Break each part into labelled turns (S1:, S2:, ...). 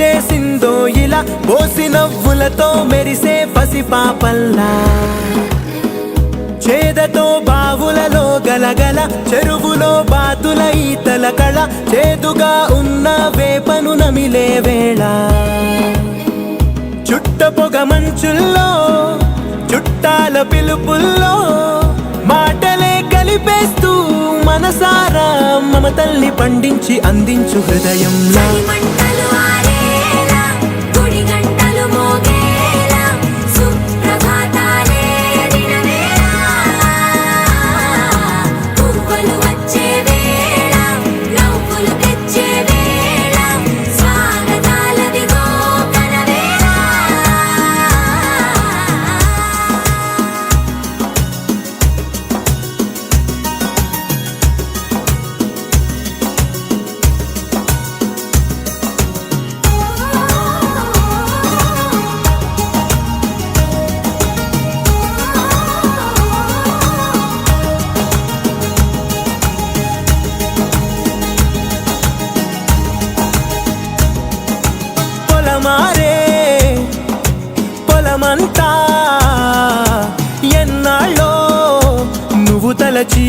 S1: చేసిందో ఇలా పోసి నవ్వులతో మెరిసే పసిపాపల్లా చేదతో బావులలో గలగల చెరువులో బాతుల ఈతల కళ చేదుగా ఉన్న వేపను నమిలే వేళ చుట్ట పొగ మంచుల్లో చుట్టాల పిలుపుల్లో మాటలే కలిపేస్తూ మనసారా మమతల్ని పండించి అందించు హృదయంలా మారే పొలమంతా ఎన్నాళ్ళో నువ్వు తలచి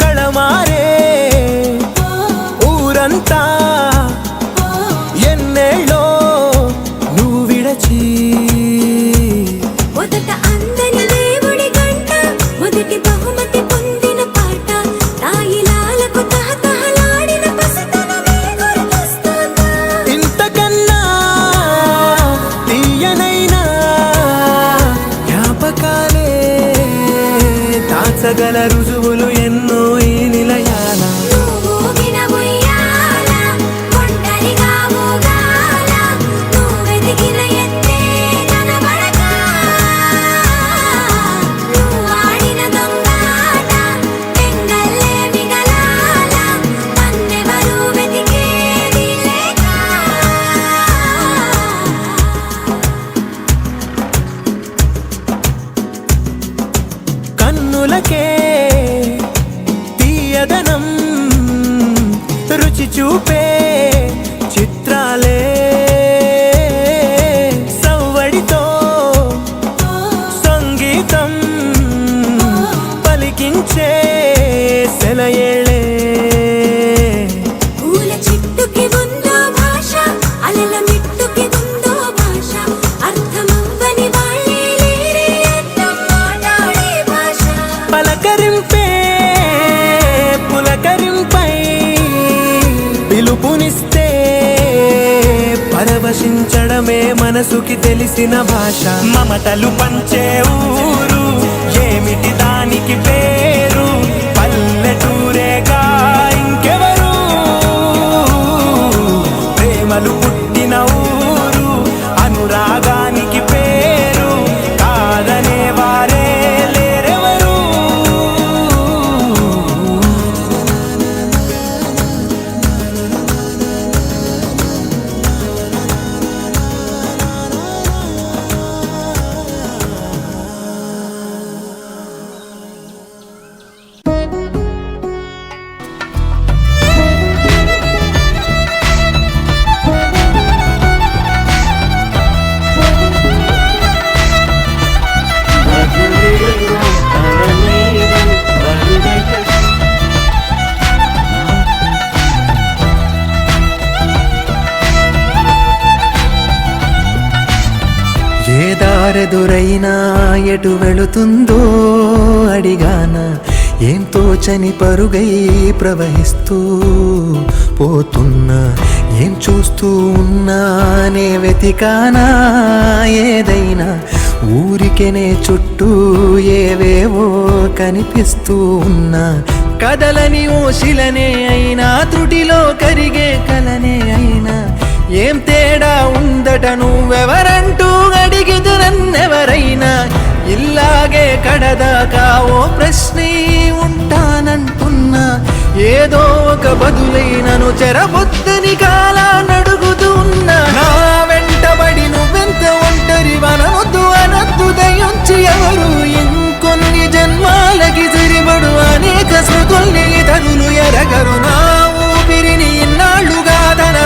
S1: కళమారే ఊరంతా ఎన్నేళ్ళో నువ్వు విడచి గల రుజువులు ఎన్నో ఈ నిలయాల కన్నులకే తీయదనం రుచి చూపే చిత్రాలే సవ్వడితో సంగీతం పలికించే సెలయేళే పలకరింపే పులకరింపై పిలుపునిస్తే పరవశించడమే మనసుకి తెలిసిన భాష మమతలు పంచే ఊరు ఏమిటి దానికి పేరు పల్లెటూరేగా ఇంకెవరు ప్రేమలు పుట్టిన ఊరు అనురాగానికి పేరు కాదనే వారే ఏ దారెదురైనా ఎటు వెళుతుందో అడిగాన ఏం తోచని పరుగై ప్రవహిస్తూ పోతున్నా ఏం చూస్తూ ఉన్నానే వెతికానా ఏదైనా ఊరికెనే చుట్టూ ఏవేవో కనిపిస్తూ ఉన్నా కదలని ఓశిలనే అయినా త్రుటిలో కరిగే కలనే అయినా ఏం తేడా ఉందట నువ్వెవరంటూ అడిగిదు నన్నెవరైనా ఇల్లాగే కడదాకా ఓ ప్రశ్నే ఉంటానంటున్నా ఏదో ఒక బదులైనను చెరబొద్దని కాలానడుగుతూ ఉన్నా నా వెంటబడి నువ్వెంత ఒంటరి వనవద్దు అనద్దు దయించి ఎవరు ఇంకొన్ని జన్మాలకి సరిపడు అనేక స్మృతుల్ని తనులు ఎరగరు నా ఊపిరిని ఇన్నాళ్ళుగా తన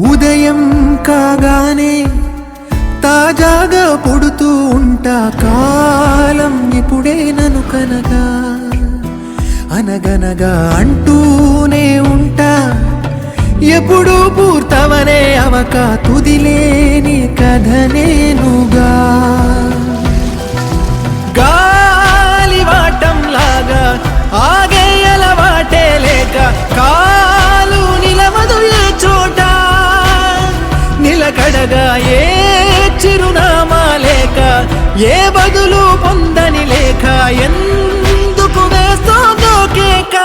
S1: ఉదయం కాగానే తాజాగా పుడుతూ ఉంటా, కాలం ఇప్పుడే నన్ను కనగా అనగనగా అంటూనే ఉంటా, ఎప్పుడు పూర్తవనే అవక తుదిలేని కథ నేనుగా. గాలివాటంలాగా ఆగే అలవాటే లేక కాలు నిలవదు ఏ చోట, నిలకడగా ఏ చిరునామా లేక ఏ బదులు పొందని లేక ఎందుకు వేస్తోందో కేక.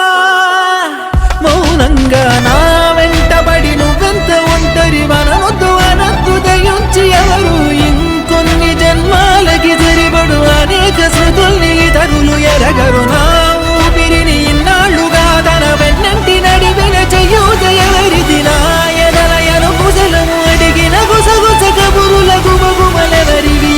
S1: మౌనంగా నా వెంటబడి నువ్వెంత ఒంటరి వనవద్దు అనద్దు దయించి ఎవరు, ఇంకొన్ని జన్మాలకి సరిపడు అనేక శృతుల్ని ఇతరులు ఎరగరు. నా ఊపిరిని ఇన్నాళ్లుగా తన వెన్నంటి నడిపిన చెయ్యూత ఎవరిది, నా ఎదలయను కుశలము అడిగిన గుసగుస కబురుల గుమగుమలెవరివి.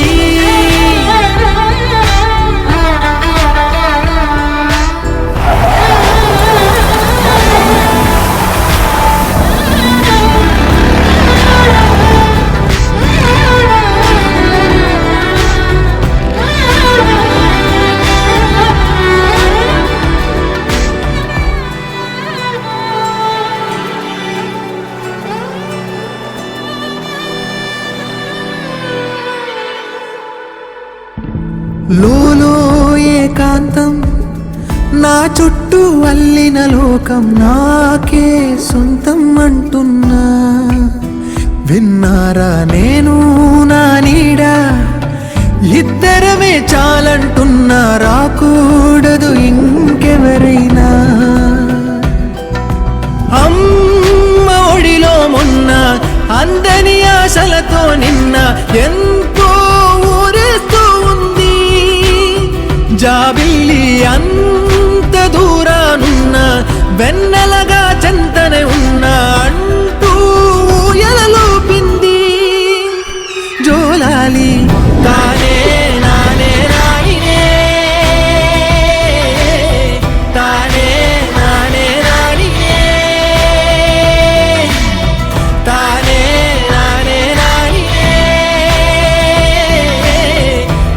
S1: లోలో ఏకాంతం నా చుట్టూ అల్లిన లోకం నాకే సొంతం అంటున్నా, విన్నారా నేను నా నీడ ఇద్దరమే చాలంటున్నా, రాకూడదు ఇంకెవరైనా. అమ్మ ఒడిలో మొన్న అందని ఆశలతో నిన్న ఎంతో ఊరేస్తూ ఉంది, జాబిల్లి అంత దూరానున్న వెన్నెలగా చెంతనే ఉన్నా అంటూ ఎలలోపింది. జోలాలి తానే నానే రాయినే, తానే నానే రాయినే, తానే నానే రాయినే,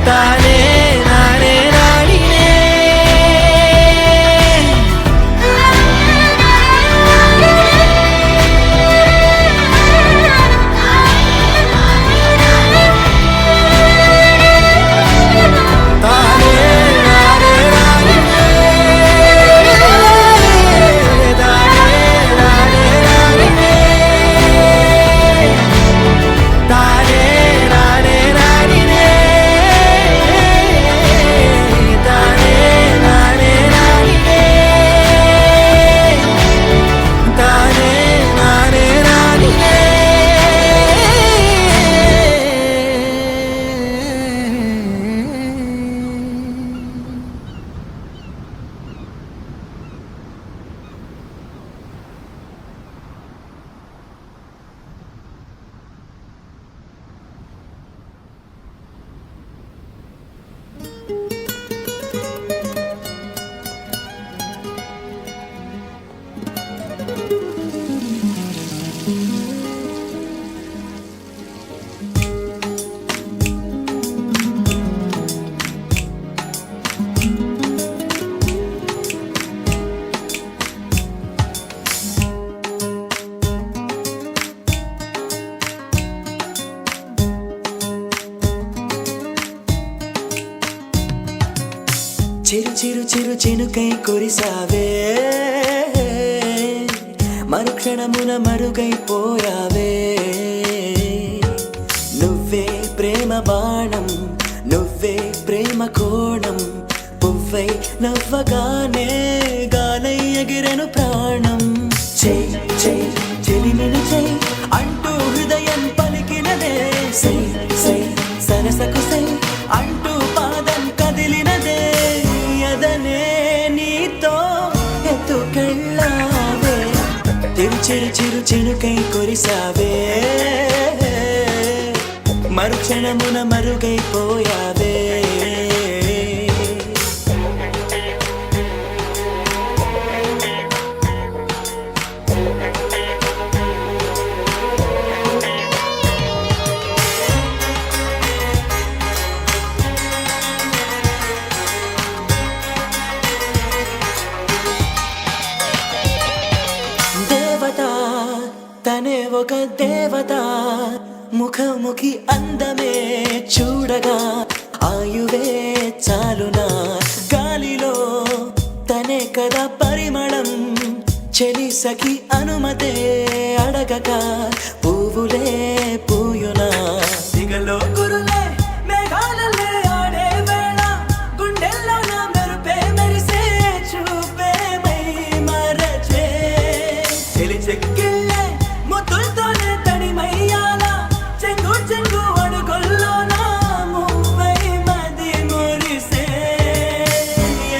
S1: తానే నానే రాయినే. చిరు చిరు చిరు చినుకై కురిసావే, మరుక్షణమున మరుగైపోయావే. నువ్వే ప్రేమ బాణం, నువ్వే ప్రేమ కోణం, పువ్వై నవ్వగానే గాలై ఎగిరెను ప్రాణం. చెయ్ చెయ్ చెలిమిని చెయ్ అంటూ హృదయం పలికినదే, సై సై సరసకు సై అంటూ పాదం కదిలినదే. ఎదనే నీతో ఎత్తుకెళ్ళావే, చిరు చిరు చినుకై కురిసావే, మరుక్షణమున మరుగైపోయావే. ఒక దేవత ముఖముఖి అందమే చూడగా ఆయువే చాలునా గాలిలో తనే కదా పరిమళం చెలి సఖి అనుమతే అడగక పువ్వులే పూయునా దిగలో గురులే మేఘాలలే ఆడే వేళ గుండెల్లో నా మెరుపే మెరిసే చూపే మై మరచే చెలి చెక్కిళ్ళే ముద్దులతోనే తడిమయ్యాల చెంగు చెంగు అడుగుల్లో నా మువ్వై మది మురిసే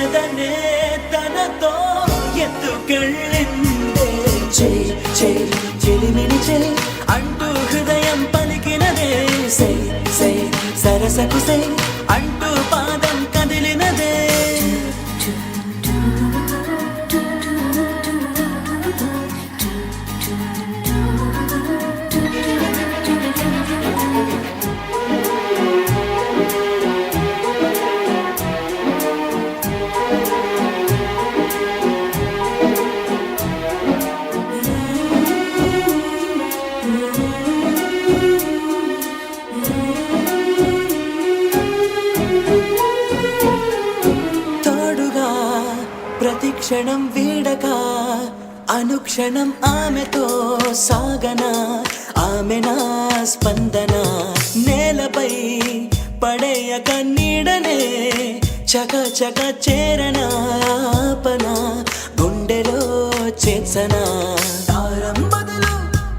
S1: ఎదనే తనతో ఎత్తుకెళ్ళిందే చెయ్ చెయ్ చెలిమిని చెయ్ అంటూ హృదయం పలికినదే సై సై సరసకు సై అంటూ పాదం కదిలినదే తోడుగా ప్రతిక్షణం వీడక అనుక్షణం ఆమెతో సాగనా ఆమె నా స్పందన నేలపై పడేయక నీడనే చక చక చేరనా ఆపన గుండెలో చేసనా దారం బదులు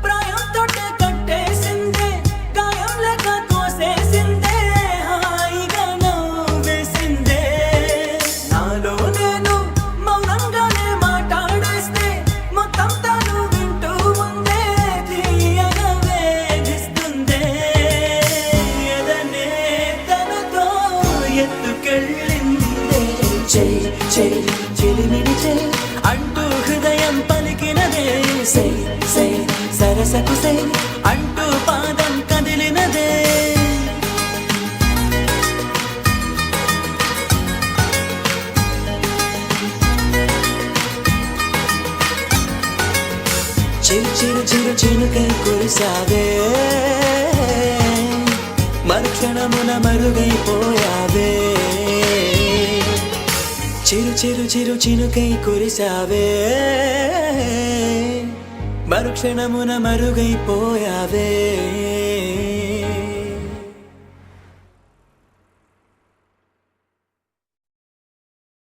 S1: ప్రాయం తోటే కట్టేసిందే గాయం లేక కోసేసిందే హాయిగా నవ్వేసిందే నాలో నేను మౌనంగానే మాట్లాడేస్తే మొత్తం తాను వింటూ ఉందే తీయగా వేధిస్తుందే ఎదనే తనతో ఎత్తుకెళ్ళిందే చెయ్ చెయ్ చెలిమిని చెయ్ అంటూ హృదయం పలికినదే సై సై సరసకు సై అంటూ పాదం కదిలినదే చిరు చిరు చిరు చినుకై కురిసావే మరుక్షణమున మరుగైపోయావే చిరు చిరు చిరు చినుకై కురిసావే మరుక్షణమున మరుగైపోయావే